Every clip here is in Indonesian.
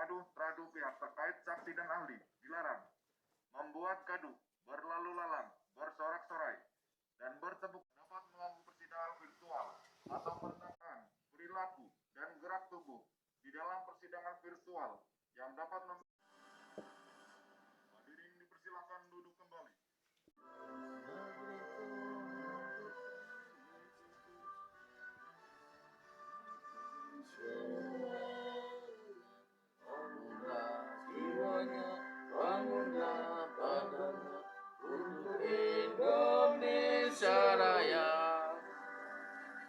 gaduh teradu pihak terkait saksi dan ahli dilarang. Membuat gaduh, berlalu lalang, bersorak-sorai, dan bertepuk dapat mengganggu persidangan virtual atau perkataan, perilaku, dan gerak tubuh di dalam persidangan virtual yang dapat hadirin dipersilakan duduk kembali. Indonesia Raya,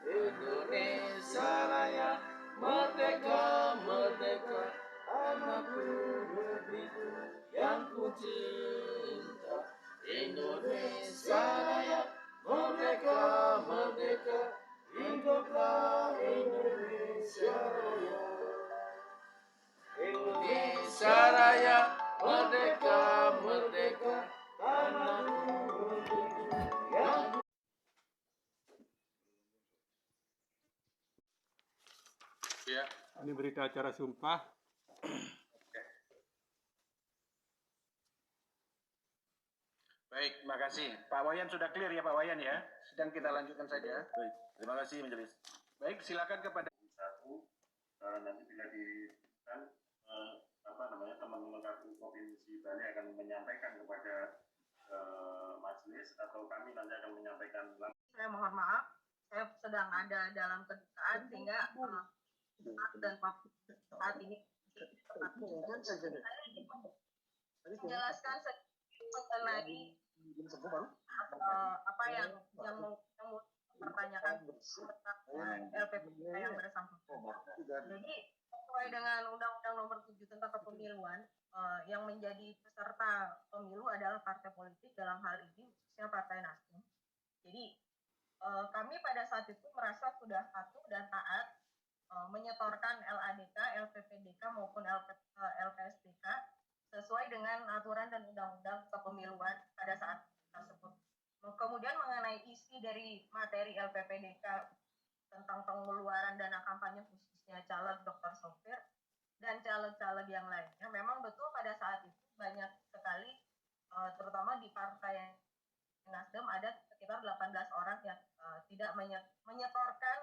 Indonesia Raya, merdeka, merdeka, anakku negeriku yang ku cinta. Indonesia Raya, merdeka, merdeka, hiduplah Indonesia Raya. Indonesia Raya, merdeka, merdeka, anakku negeriku yang Ya. Ini berita acara sumpah. Baik, terima kasih. Pak Wayan sudah clear ya Pak Wayan ya. Sedang kita lanjutkan saja. Baik, terima kasih Majelis. Baik, silakan kepada Nanti bila teman-teman KPU Provinsi Bali akan menyampaikan kepada majelis atau kami nanti akan menyampaikan langsung. Saya mohon maaf, saya sedang ada dalam kedutaan sehingga dan saat ini menjelaskan mengenai apa yang mempertanyakan tentang LPPK yang bersangkutan. Jadi sesuai dengan Undang-Undang Nomor 7 tentang Kepemiluan, yang menjadi peserta pemilu adalah partai politik, dalam hal ini khususnya Partai Nasdem. Jadi kami pada saat itu merasa sudah patuh dan taat menyetorkan LADK, LPPDK maupun LPSDK sesuai dengan aturan dan undang-undang kepemiluan pada saat tersebut. Kemudian mengenai isi dari materi LPPDK tentang pengeluaran dana kampanye khususnya caleg Dr. Sopir dan caleg-caleg yang lainnya, memang betul pada saat itu banyak sekali, terutama di Partai Nasdem ada sekitar 18 orang yang tidak menyetorkan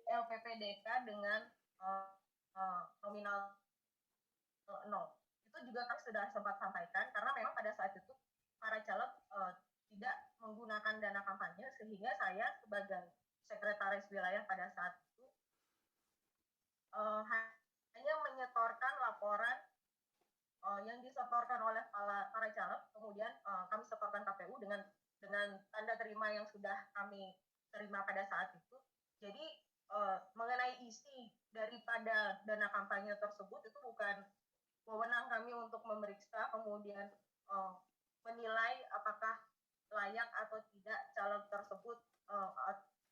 LPPDK dengan nominal 0. Itu juga kami sudah sempat sampaikan, karena memang pada saat itu para caleg tidak menggunakan dana kampanye, sehingga saya sebagai sekretaris wilayah pada saat itu hanya menyetorkan laporan yang disetorkan oleh para caleg, kemudian kami setorkan KPU dengan tanda terima yang sudah kami terima pada saat itu. Jadi mengenai isi daripada dana kampanye tersebut itu bukan wewenang kami untuk memeriksa kemudian menilai apakah layak atau tidak caleg tersebut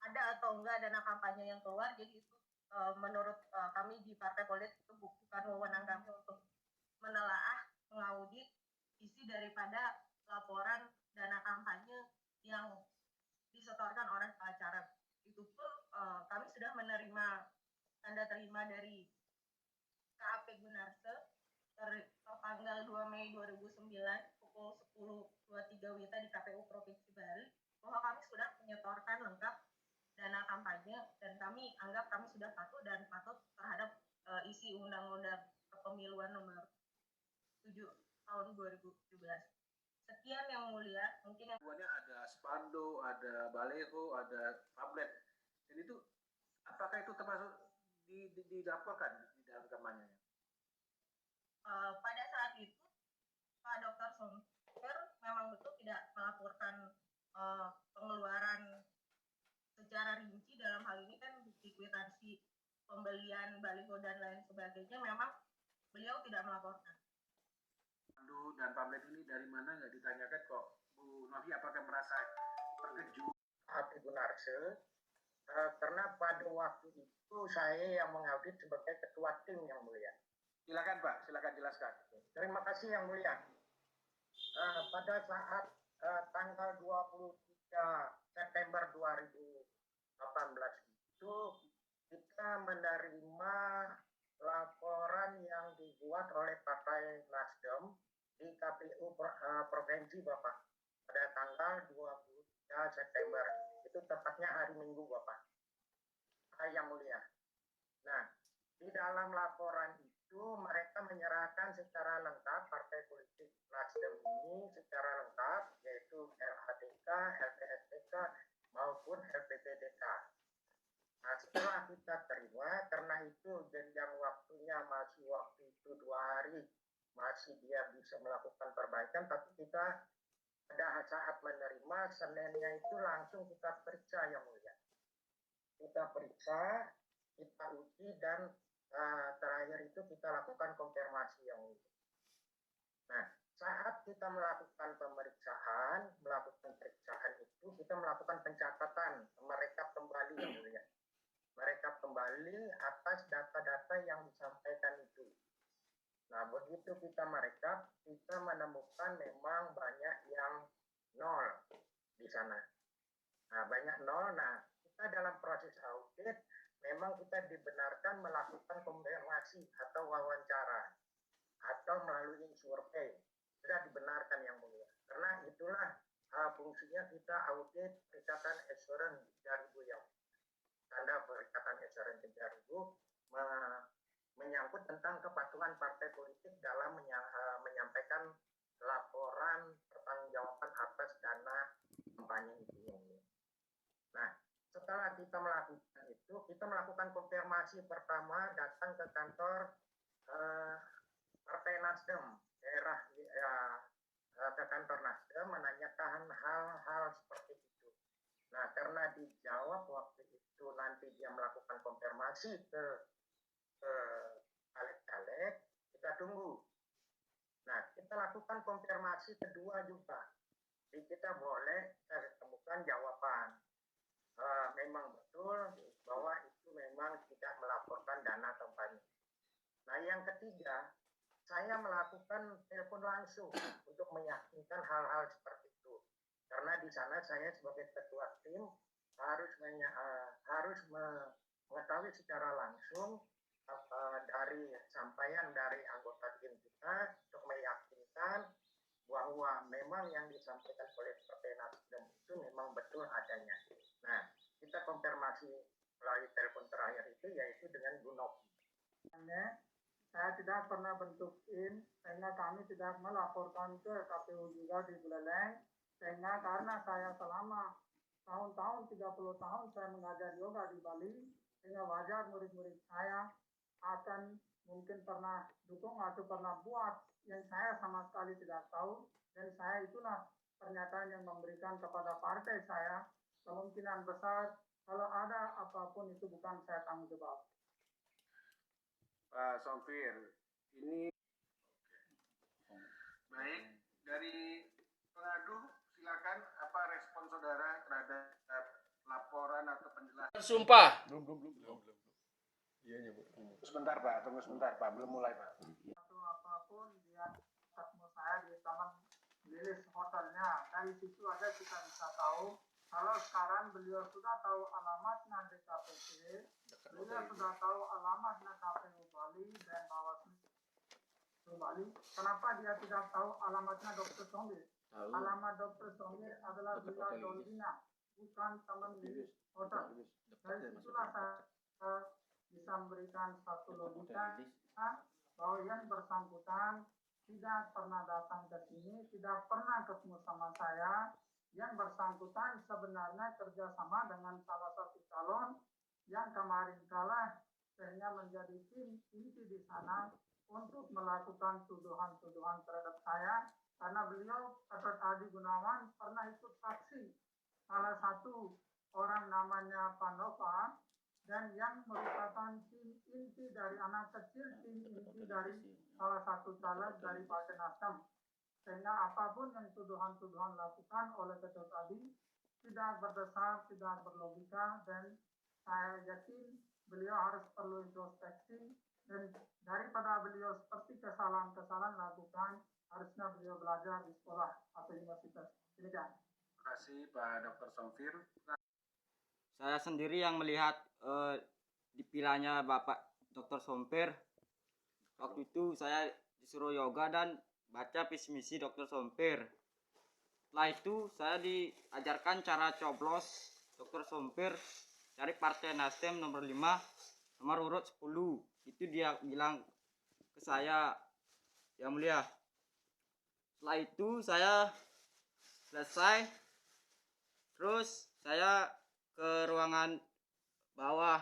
ada atau enggak dana kampanye yang keluar. Jadi itu menurut kami di partai politik itu bukan wewenang kami untuk menelaah, mengaudit isi daripada laporan dana kampanye yang disetorkan oleh para caleg. Itu pun kami sudah menerima tanda terima dari KAP Gunarse tanggal 2 Mei 2009 pukul 10.23 WITA di KPU Provinsi Bali bahwa kami sudah menyetorkan lengkap dana kampanye dan kami anggap kami sudah patuh dan patut terhadap isi Undang-Undang Kepemiluan Nomor 7 tahun 2017. Sekian yang mulia, mungkin yang ada spanduk, ada baleho, ada pamflet. Dan itu apakah itu termasuk dilaporkan di dalam kampanye? Pada saat itu Pak Dr. Sopir memang betul tidak melaporkan pengeluaran secara rinci. Dalam hal ini kan bukti kwitansi pembelian baliho dan lain sebagainya memang beliau tidak melaporkan. Dan pamflet ini dari mana nggak ditanyakan kok Bu Novi, apakah merasa terkejut? KAP Gunarse, karena pada waktu itu saya yang mengaudit sebagai ketua tim yang mulia. Silakan Pak, silakan jelaskan. Terima kasih yang mulia. Pada saat tanggal 23 September 2018 itu kita menerima laporan yang dibuat oleh Partai Nasdem di KPU Provinsi Bapak pada tanggal 23 September. Itu tepatnya hari Minggu Bapak. Yang mulia. Nah, di dalam laporan itu mereka menyerahkan secara lengkap partai politik Nasdem ini secara lengkap, yaitu LHDK, LPSDK maupun LPPDK. Nah, setelah kita terima, karena itu jenjang waktunya masih waktu itu 2 hari, masih dia bisa melakukan perbaikan, tapi kita pada saat menerima, Seninnya itu langsung kita periksa yang mulia. Kita periksa, kita uji, dan terakhir itu kita lakukan konfirmasi yang mulia. Nah, saat kita melakukan pemeriksaan itu, kita melakukan pencatatan, merekap kembali yang mulia. Merekap kembali atas data-data yang disampaikan itu. Nah, begitu kita merekap, kita menemukan memang banyak yang nol di sana. Nah, banyak nol. Nah, kita dalam proses audit, memang kita dibenarkan melakukan konfirmasi atau wawancara, atau melalui survei. Sudah dibenarkan yang mulia. Karena itulah fungsinya kita audit Perikatan Assurance 3000 yang tanda Perikatan Assurance 3000 menyangkut tentang kepatuhan partai politik dalam menyampaikan laporan pertanggungjawaban atas dana kampanye itu. Nah, setelah kita melakukan itu, kita melakukan konfirmasi pertama, datang ke kantor Partai Nasdem daerah, ke kantor Nasdem menanyakan hal-hal seperti itu. Nah, karena dijawab waktu itu nanti dia melakukan konfirmasi ke caleg-caleg, kita tunggu. Nah, kita lakukan konfirmasi kedua juga. Jadi kita boleh temukan jawaban. Memang betul bahwa itu memang tidak melaporkan dana kampanye. Nah, yang ketiga, saya melakukan telepon langsung untuk meyakinkan hal-hal seperti itu. Karena di sana saya sebagai ketua tim harus mengetahui secara langsung dari sampaian dari anggota tim kita untuk meyakinkan bahwa memang yang disampaikan oleh Partai Nasdem itu memang betul adanya. Nah, kita konfirmasi melalui telepon terakhir itu yaitu dengan Bu Novi. Saya tidak pernah bentuk tim, sehingga kami tidak melaporkan ke KPU juga di Buleleng, sehingga karena saya selama tahun-tahun 30 tahun saya mengajar yoga di Bali, sehingga wajar murid-murid saya akan mungkin pernah dukung atau pernah buat yang saya sama sekali tidak tahu, dan saya itulah pernyataan yang memberikan kepada partai saya, kemungkinan besar kalau ada apapun itu bukan saya tanggung jawab. Pak Somfir, ini baik dari pengadu, silakan apa respon saudara terhadap laporan atau penjelasan? Bersumpah. Belum. Iya, Bu. Sebentar Pak, tunggu sebentar Pak, belum mulai Pak. Atau apapun dia ketemu saya di taman Lilis hotelnya, dari situ aja kita bisa tahu kalau sekarang beliau sudah tahu alamatnya DKPP, beliau sudah tahu alamatnya KPU Bali dan Bawaslu Bali. Kenapa dia tidak tahu alamatnya Dr. Songgir? Alamat Dr. Songgir adalah Villa Dolina, bukan Taman Lilis Hotel. Dari situlah saya bisa memberikan satu logika bahwa yang bersangkutan tidak pernah datang ke sini, tidak pernah ketemu sama saya. Yang bersangkutan sebenarnya kerjasama dengan salah satu calon yang kemarin kalah, sehingga menjadi tim inti di sana untuk melakukan tuduhan-tuduhan terhadap saya, karena beliau, Dr. Adi Gunawan, pernah ikut saksi salah satu orang namanya Panova, dan yang merupakan tim inti dari anak kecil, tim inti dari salah satu caleg dari Partai Nasdem. Sehingga apapun yang tuduhan-tuduhan lakukan oleh Ketua tadi tidak berdasar, tidak berlogika, dan saya yakin beliau harus perlu introspeksi, dan daripada beliau seperti kesalahan-kesalahan lakukan, harusnya beliau belajar di sekolah atau universitas. Demikian. Terima kasih Pak Dr. Somfir. Saya sendiri yang melihat dipilahnya Bapak Dr. Somper. Waktu itu saya disuruh yoga dan baca visi misi Dr. Somper. Setelah itu saya diajarkan cara coblos Dr. Somper dari Partai Nasdem nomor 5 nomor urut 10. Itu dia bilang ke saya, Yang Mulia. Setelah itu saya selesai, terus saya ke ruangan bawah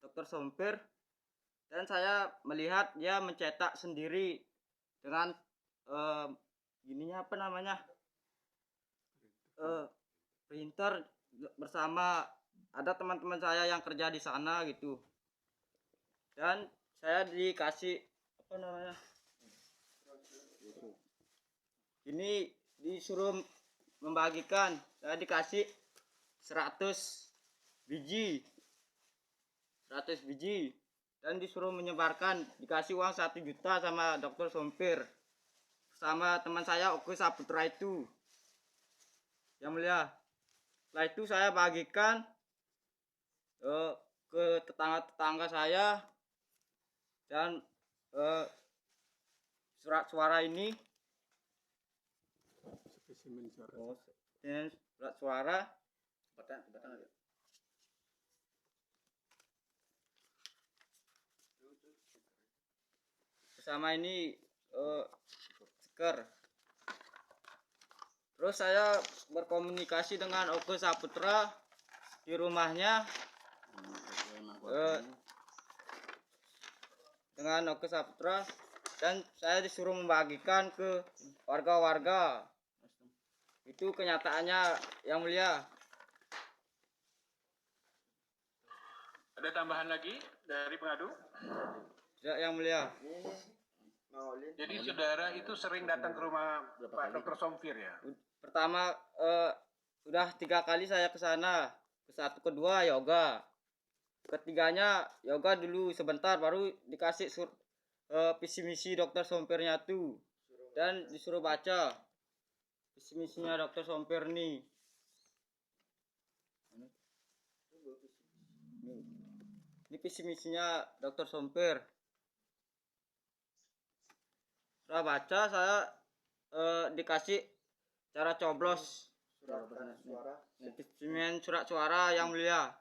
Dr. Somper dan saya melihat dia mencetak sendiri dengan gininya apa namanya, printer, bersama ada teman-teman saya yang kerja di sana gitu. Dan saya dikasih apa namanya, ini disuruh membagikan, saya dikasih 100 biji dan disuruh menyebarkan, dikasih uang 1 juta sama Dr. Somper sama teman saya Oke Saputra itu, Yang Mulia. Setelah itu saya bagikan ke tetangga-tetangga saya, dan surat suara ini, Spesimen suara. dan surat suara bersama ini stiker. Terus saya berkomunikasi dengan Oke Saputra di rumahnya, dengan Oke Saputra, dan saya disuruh membagikan ke warga-warga. Itu kenyataannya, Yang Mulia. Ada tambahan lagi dari pengadu? Tidak, Yang Mulia. Jadi saudara itu sering datang ke rumah Pak Dr. Somper ya? Pertama sudah 3 kali saya ke sana. Kedua yoga. Ketiganya yoga dulu sebentar, baru dikasih visi misi Dr. Sompernya tuh, dan disuruh baca visi misinya Dr. Somper nih. Ini visi misinya Dr. Somper. Setelah baca, saya dikasih cara coblos spesimen surat suara, Yang Mulia.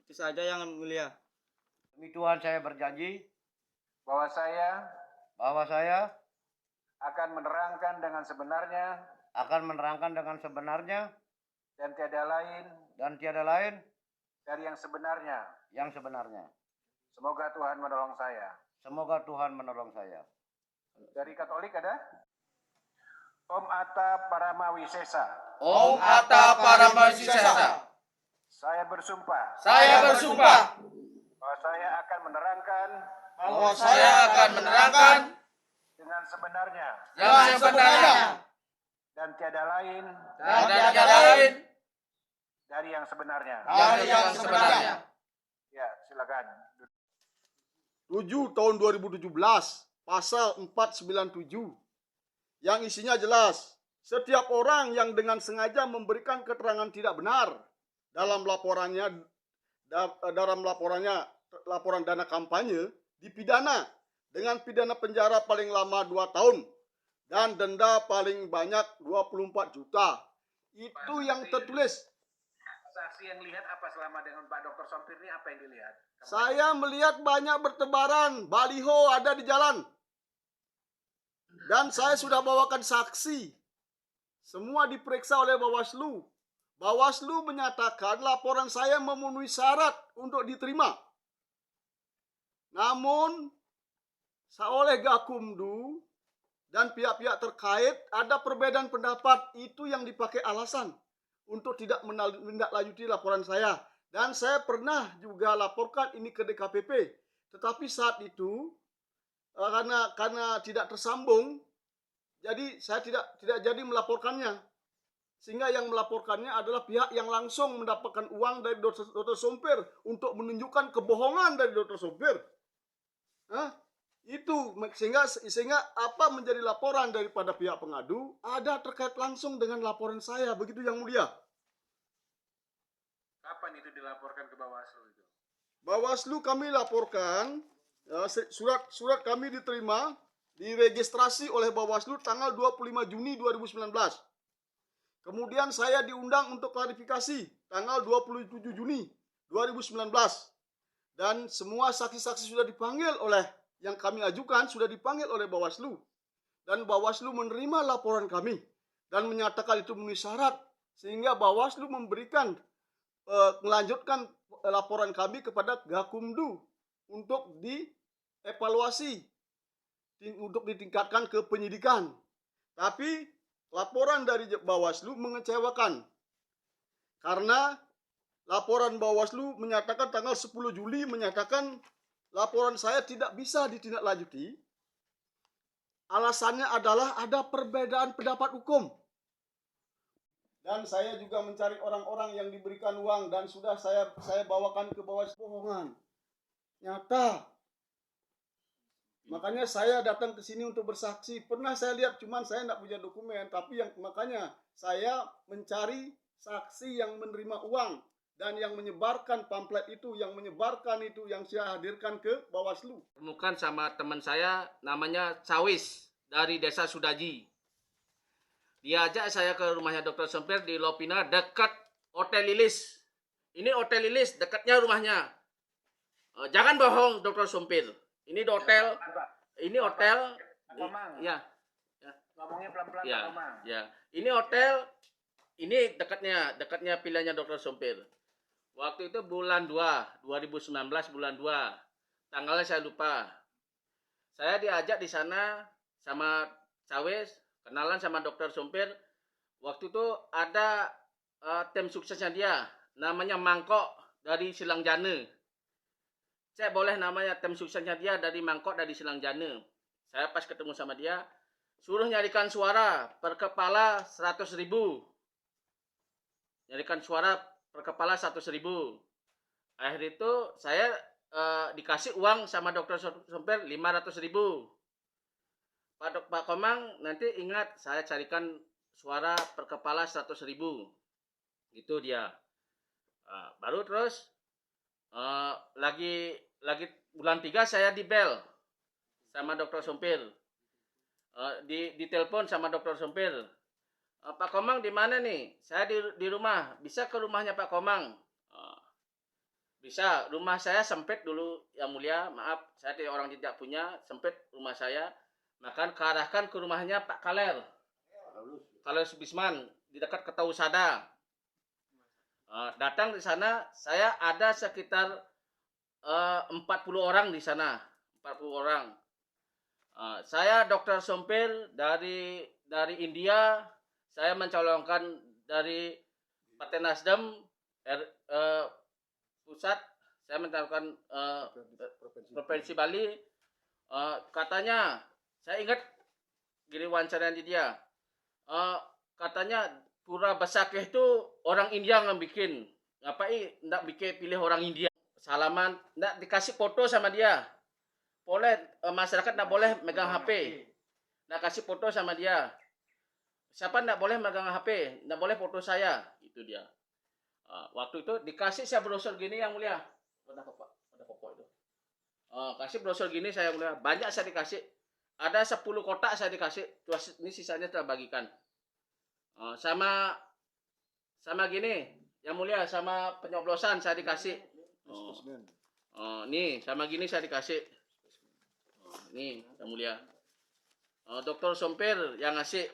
Itu saja, Yang Mulia. Demi Tuhan saya berjanji Bahwa saya bahwa saya akan menerangkan dengan sebenarnya dan tiada lain dari yang sebenarnya. Semoga Tuhan menolong saya. Dari Katolik ada? Om Atta Paramawisesa. Om Atta Paramawisesa. Saya bersumpah Bahwa saya akan menerangkan dengan sebenarnya dan tiada lain dari yang sebenarnya. Ya, silakan. 7 tahun 2017, pasal 497, yang isinya jelas, setiap orang yang dengan sengaja memberikan keterangan tidak benar dalam laporan dana kampanye dipidana dengan pidana penjara paling lama 2 tahun dan denda paling banyak 24 juta. Itu yang tertulis. Saksi yang lihat apa selama dengan Pak Dr. Somper ini, apa yang dilihat? Saya melihat banyak bertebaran baliho ada di jalan. Dan saya sudah bawakan saksi. Semua diperiksa oleh Bawaslu. Bawaslu menyatakan laporan saya memenuhi syarat untuk diterima. Namun, oleh Gakumdu dan pihak-pihak terkait ada perbedaan pendapat. Itu yang dipakai alasan untuk tidak menindaklanjuti laporan saya. Dan saya pernah juga laporkan ini ke DKPP. Tetapi saat itu karena tidak tersambung, jadi saya tidak jadi melaporkannya. Sehingga yang melaporkannya adalah pihak yang langsung mendapatkan uang dari Dr. Somper untuk menunjukkan kebohongan dari Dr. Somper. Itu sehingga apa menjadi laporan daripada pihak pengadu ada terkait langsung dengan laporan saya, begitu Yang Mulia. Kapan itu dilaporkan ke Bawaslu itu? Bawaslu kami laporkan, surat kami diterima, diregistrasi oleh Bawaslu tanggal 25 Juni 2019. Kemudian saya diundang untuk klarifikasi tanggal 27 Juni 2019. Dan semua saksi-saksi sudah dipanggil oleh yang kami ajukan, sudah dipanggil oleh Bawaslu. Dan Bawaslu menerima laporan kami dan menyatakan itu memenuhi syarat, sehingga Bawaslu memberikan melanjutkan laporan kami kepada Gakumdu untuk dievaluasi, untuk ditingkatkan ke penyidikan. Tapi laporan dari Bawaslu mengecewakan, karena laporan Bawaslu menyatakan tanggal 10 Juli menyatakan laporan saya tidak bisa ditindaklanjuti. Alasannya adalah ada perbedaan pendapat hukum. Dan saya juga mencari orang-orang yang diberikan uang dan sudah saya bawakan ke Bawaslu. Bohongan. Nyata. Makanya saya datang ke sini untuk bersaksi. Pernah saya lihat, cuman saya tidak punya dokumen. Tapi makanya saya mencari saksi yang menerima uang dan yang menyebarkan pamflet itu, yang menyebarkan itu, yang saya hadirkan ke Bawaslu. Temukan sama teman saya namanya Cawis dari Desa Sudaji. Dia ajak saya ke rumahnya Dr. Sompir di Lopina dekat Hotel Lilis. Ini Hotel Lilis, dekatnya rumahnya. Jangan bohong Dr. Sompir. Ini hotel. Ini hotel. Ya. Ngomongnya pelan-pelan, Ya. Pak Komang. Ya. Ini hotel. Ini dekatnya pilihannya Dr. Sompir. Waktu itu bulan 2, 2019 bulan 2. Tanggalnya saya lupa. Saya diajak di sana sama Cawis, kenalan sama Dr. Sompir. Waktu itu ada tim suksesnya dia, namanya Mangkok dari Silangjana. Saya boleh namanya tim suksesnya dia dari Mangkok dari Silangjana. Saya pas ketemu sama dia, suruh nyarikan suara per kepala 100.000. Nyarikan suara per kepala 100.000. Akhir itu saya dikasih uang sama Dr. Sompir 500.000. Pak Komang, nanti ingat saya carikan suara per kepala 100.000. Itu dia. Baru terus lagi bulan 3 saya dibel sama Dr. Sompir. Ditelepon sama Dr. Sompir. Pak Komang di mana nih? Saya di rumah. Bisa ke rumahnya Pak Komang? Bisa. Rumah saya sempit dulu, Yang Mulia. Maaf, saya orang tidak punya, sempit rumah saya. Maka kearahkan ke rumahnya Pak Kaler. Kaler Subisman di dekat Ketausada. Datang di sana, saya ada sekitar 40 orang di sana. 40 orang. Saya Dr. Sompir dari India. Saya mencalonkan dari Partai Nasdem pusat. Saya mencalonkan Provinsi Bali. Katanya, saya ingat gini wawancaranya dia. Katanya Pura Basakeh itu orang India yang bikin. Ngapain ndak bikin pilih orang India? Salaman, ndak dikasih foto sama dia. Boleh masyarakat ndak boleh megang HP. Ndak kasih foto sama dia. Siapa ndak boleh megang HP, ndak boleh foto saya. Itu dia. Waktu itu dikasih saya brosur gini Yang Mulia. Ada pokok itu. Kasih brosur gini saya Mulia. Banyak saya dikasih. Ada 10 kotak saya dikasih. Terus ini sisanya saya bagikan. Sama gini Yang Mulia, sama penyoblosan saya dikasih. Nih sama gini saya dikasih. Nih Yang Mulia. Dr. Sompir yang ngasih.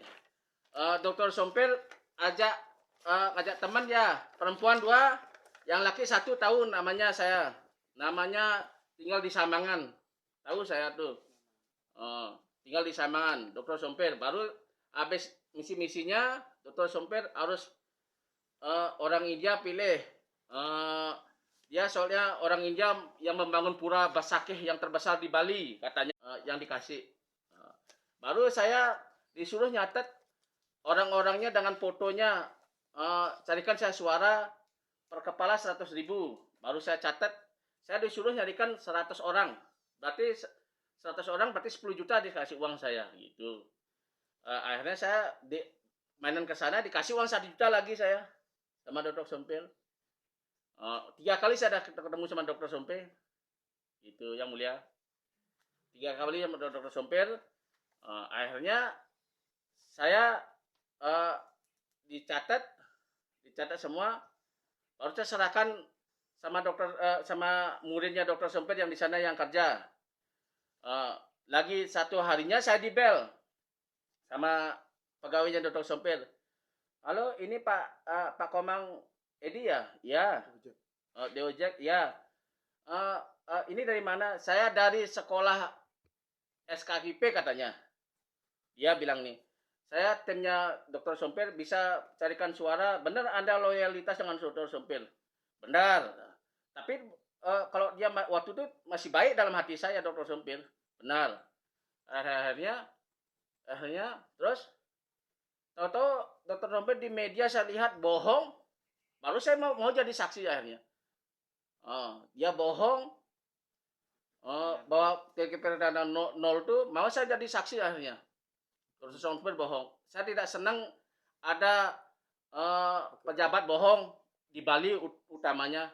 Dr. Sompir ajak teman dia, perempuan 2, yang laki 1 tahun namanya saya. Namanya tinggal di Samangan. Tahu saya tuh. Tinggal di Samangan, Dr. Sompir. Baru habis misi-misinya, Dr. Sompir harus orang India pilih. Dia soalnya orang India yang membangun Pura Basakeh yang terbesar di Bali, katanya yang dikasih. Baru saya disuruh nyatet orang-orangnya dengan fotonya. Carikan saya suara per kepala 100.000. Baru saya catat. Saya disuruh nyarikan 100 orang. Berarti 100 orang berarti 10 juta dikasih uang saya gitu. Akhirnya saya mainan ke sana dikasih uang 1 juta lagi saya sama Dr. Sompir. 3 kali saya sudah ketemu sama Dr. Somper. Itu yang mulia. 3 kali sama Dr. Somper. Akhirnya saya dicatat semua. Baru saya serahkan sama muridnya Dr. Somper yang di sana yang kerja. Lagi satu harinya saya dibel sama pegawainya Dr. Somper. Halo, ini Pak Komang Edi ya? Ya. Deojek, ya. Ini dari mana? Saya dari sekolah SKKP katanya. Dia bilang nih, saya timnya Dr. Somper bisa carikan suara. Benar Anda loyalitas dengan Dr. Somper? Benar. Tapi kalau dia waktu itu masih baik dalam hati saya Dr. Somper. Benar. Akhirnya terus tahu-tahu Dr. Somper di media saya lihat bohong. Baru saya mau jadi saksi akhirnya. Dia bohong. Bahwa TKP Perdana 0 itu mau saya jadi saksi akhirnya. Dr. Somper bohong. Saya tidak senang ada pejabat bohong di Bali utamanya.